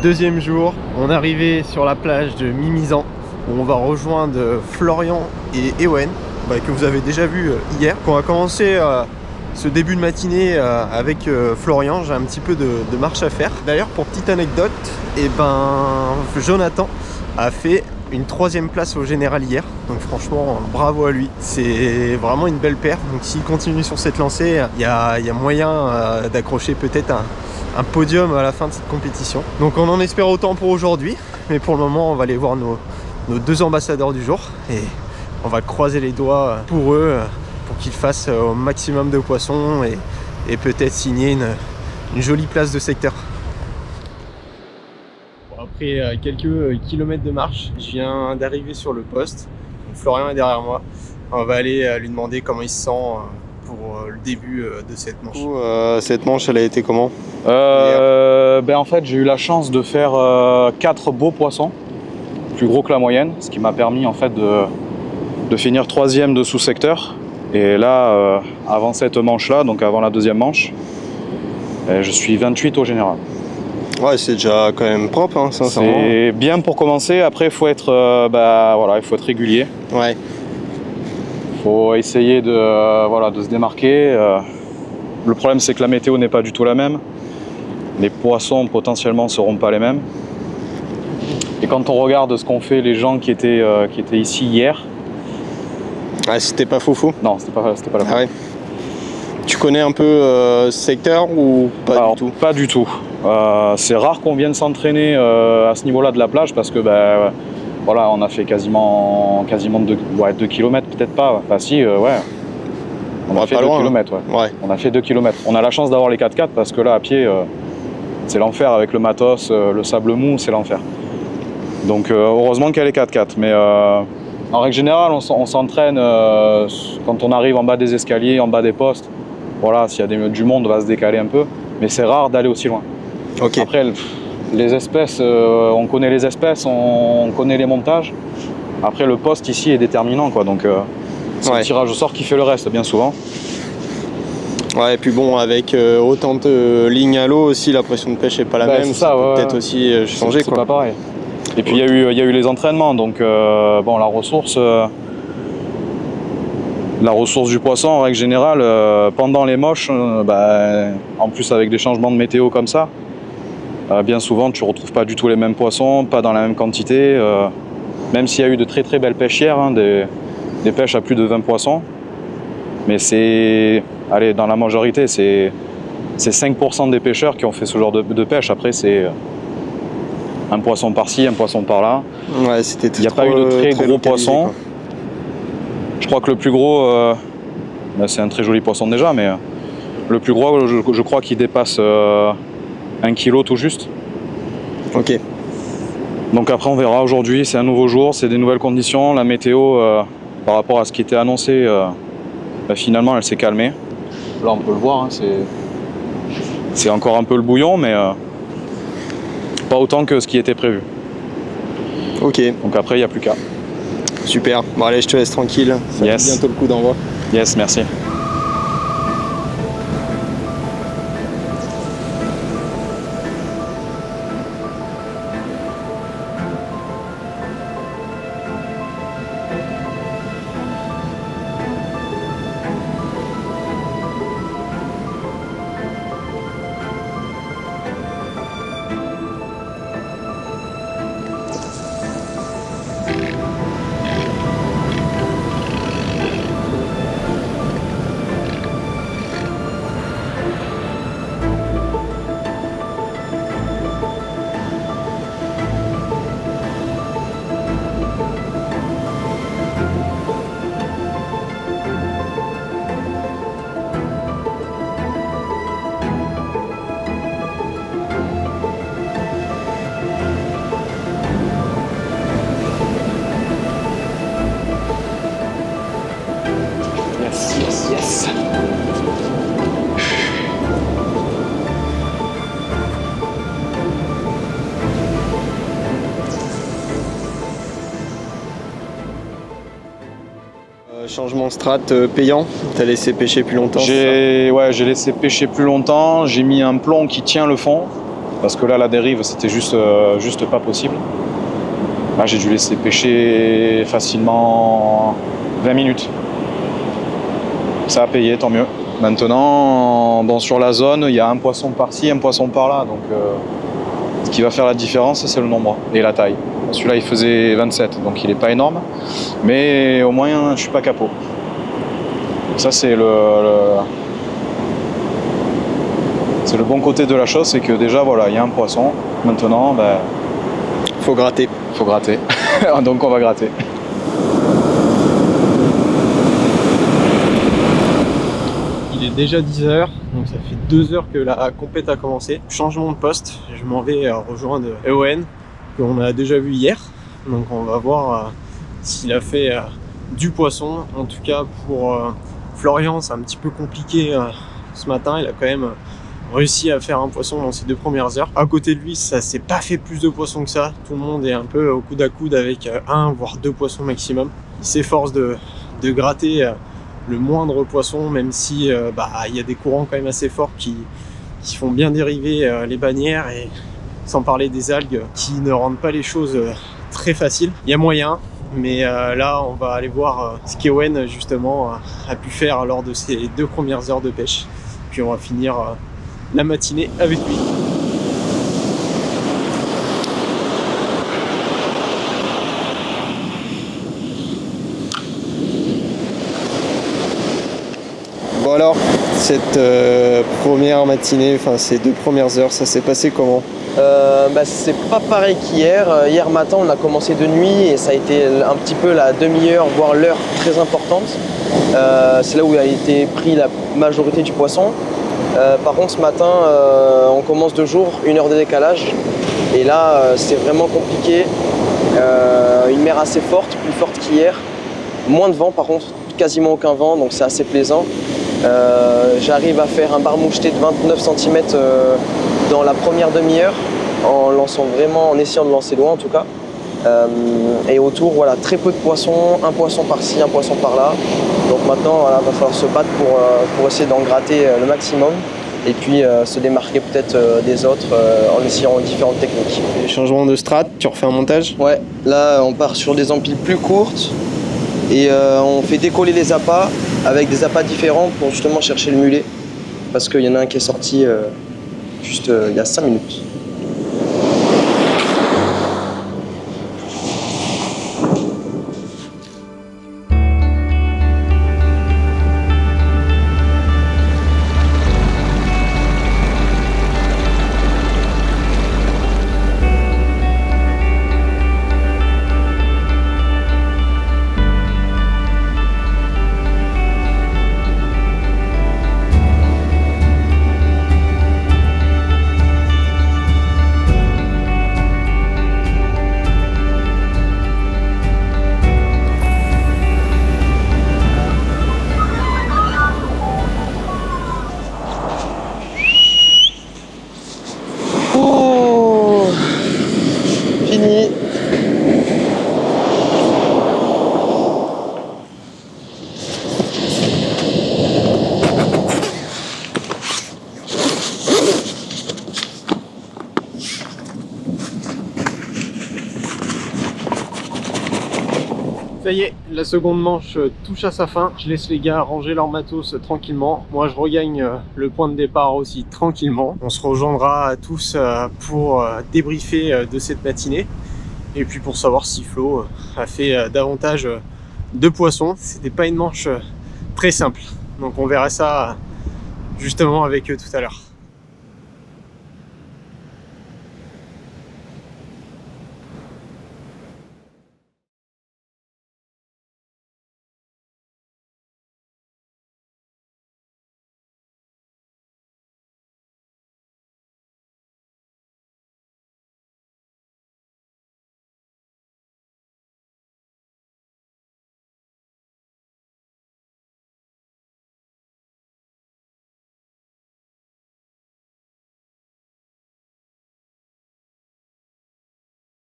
Deuxième jour, on est arrivé sur la plage de Mimizan où on va rejoindre Florian et Ewen que vous avez déjà vu hier. On va commencer ce début de matinée avec Florian. J'ai un petit peu de marche à faire. D'ailleurs, pour petite anecdote, Jonathan a fait une 3e place au général hier, donc franchement bravo à lui, c'est vraiment une belle paire. Donc s'il continue sur cette lancée, il y a moyen d'accrocher peut-être un podium à la fin de cette compétition. Donc on en espère autant pour aujourd'hui, mais pour le moment on va aller voir nos 2 ambassadeurs du jour et on va croiser les doigts pour eux pour qu'ils fassent au maximum de poissons et peut-être signer une jolie place de secteur. Après quelques kilomètres de marche, je viens d'arriver sur le poste. Donc Florian est derrière moi. On va aller lui demander comment il se sent pour le début de cette manche. Cette manche, elle a été comment? En fait, j'ai eu la chance de faire 4 beaux poissons, plus gros que la moyenne, ce qui m'a permis en fait de finir 3e de sous-secteur. Et là, avant cette manche-là, donc avant la 2e manche, je suis 28 au général. Ouais, c'est déjà quand même propre, hein, sincèrement. C'est bien pour commencer. Après, il faut être, il faut être régulier. Ouais. Faut essayer de se démarquer. Le problème, c'est que la météo n'est pas du tout la même. Les poissons potentiellement ne seront pas les mêmes. Et quand on regarde ce qu'ont fait les gens qui étaient ici hier. Ouais, c'était pas faux. Non, c'était pas la même. Ah ouais. Tu connais un peu ce secteur ou pas du tout? Pas du tout. C'est rare qu'on vienne s'entraîner à ce niveau-là de la plage parce que on a fait quasiment 2 km, peut-être pas. Enfin si, ouais. On a fait 2 km, ouais. On a fait 2 km. On a la chance d'avoir les 4x4 parce que là, à pied, c'est l'enfer avec le matos, le sable mou, c'est l'enfer. Donc heureusement qu'il y a les 4x4. Mais en règle générale, on s'entraîne quand on arrive en bas des escaliers, en bas des postes. Voilà, s'il y a du monde, on va se décaler un peu. Mais c'est rare d'aller aussi loin. Okay. Après, les espèces, on connaît les espèces, on connaît les montages. Après, le poste ici est déterminant, quoi. Donc, c'est le tirage au sort qui fait le reste, bien souvent. Ouais, et puis bon, avec autant de lignes à l'eau aussi, la pression de pêche n'est pas la même. Ça peut peut-être aussi changer, quoi. C'est pas pareil. Et puis, il y a eu les entraînements. Donc, la ressource du poisson, en règle générale, pendant les moches, en plus avec des changements de météo comme ça, bien souvent tu ne retrouves pas du tout les mêmes poissons, pas dans la même quantité, même s'il y a eu de très très belles pêches hier, hein, des pêches à plus de 20 poissons, mais dans la majorité, c'est 5% des pêcheurs qui ont fait ce genre de pêche. Après, c'est un poisson par-ci, un poisson par-là. Ouais, il n'y a pas eu de très gros poissons. Je crois que le plus gros, c'est un très joli poisson déjà, mais le plus gros, je crois qu'il dépasse 1 kg tout juste. Ok. Donc après, on verra aujourd'hui, c'est un nouveau jour, c'est des nouvelles conditions. La météo, par rapport à ce qui était annoncé, finalement, elle s'est calmée. Là, on peut le voir, hein, c'est encore un peu le bouillon, mais pas autant que ce qui était prévu. Ok. Donc après, il n'y a plus qu'à. Super, bon allez, je te laisse tranquille, ça fait bientôt le coup d'envoi. Yes, merci. Yes. Changement strat payant, t'as laissé pêcher plus longtemps? J'ai laissé pêcher plus longtemps, j'ai mis un plomb qui tient le fond. parce que là la dérive c'était juste pas possible. Là j'ai dû laisser pêcher facilement 20 minutes. Ça a payé, tant mieux. Maintenant, bon, sur la zone, il y a un poisson par-ci, un poisson par-là, donc ce qui va faire la différence, c'est le nombre et la taille. Celui-là il faisait 27, donc il n'est pas énorme, mais au moins je suis pas capot. Ça c'est le bon côté de la chose, c'est que déjà voilà, il y a un poisson. Maintenant, ben, faut gratter. Faut gratter. Donc on va gratter. Il est déjà 10 h, donc ça fait 2 heures que la compète a commencé. Changement de poste, je m'en vais rejoindre EON, qu'on a déjà vu hier. Donc on va voir s'il a fait du poisson. En tout cas pour Florian, c'est un petit peu compliqué ce matin. Il a quand même réussi à faire un poisson dans ses 2 premières heures. À côté de lui, ça s'est pas fait plus de poissons que ça. Tout le monde est un peu au coude à coude avec 1 voire 2 poissons maximum. Il s'efforce de gratter le moindre poisson, même si il y a des courants quand même assez forts qui font bien dériver les bannières, et sans parler des algues qui ne rendent pas les choses très faciles. Il y a moyen, mais là on va aller voir ce qu'Ewen justement a pu faire lors de ses 2 premières heures de pêche, puis on va finir la matinée avec lui. Bon alors, cette première matinée, enfin ces 2 premières heures, ça s'est passé comment? C'est pas pareil qu'hier. Hier matin on a commencé de nuit et ça a été un petit peu la demi-heure, voire l'heure très importante. C'est là où a été pris la majorité du poisson. Par contre ce matin on commence de jour, 1 heure de décalage, et là c'est vraiment compliqué. Une mer assez forte, plus forte qu'hier, moins de vent par contre, quasiment aucun vent, donc c'est assez plaisant. J'arrive à faire un bar moucheté de 29 cm dans la première demi-heure, en essayant de lancer loin en tout cas. Et autour, voilà, très peu de poissons, un poisson par-ci, un poisson par-là. Donc maintenant, voilà, va falloir se battre pour essayer d'en gratter le maximum, et puis se démarquer peut-être des autres en essayant différentes techniques. Les changements de strat, tu refais un montage? Ouais, là on part sur des empiles plus courtes et on fait décoller les appâts avec des appâts différents pour justement chercher le mulet, parce qu'il y en a un qui est sorti juste il y a 5 minutes. Fini. Ça y est, la seconde manche touche à sa fin. Je laisse les gars ranger leur matos tranquillement. Moi, je regagne le point de départ aussi tranquillement. On se rejoindra tous pour débriefer de cette matinée. Et puis pour savoir si Flo a fait davantage de poissons. C'était pas une manche très simple. Donc on verra ça justement avec eux tout à l'heure.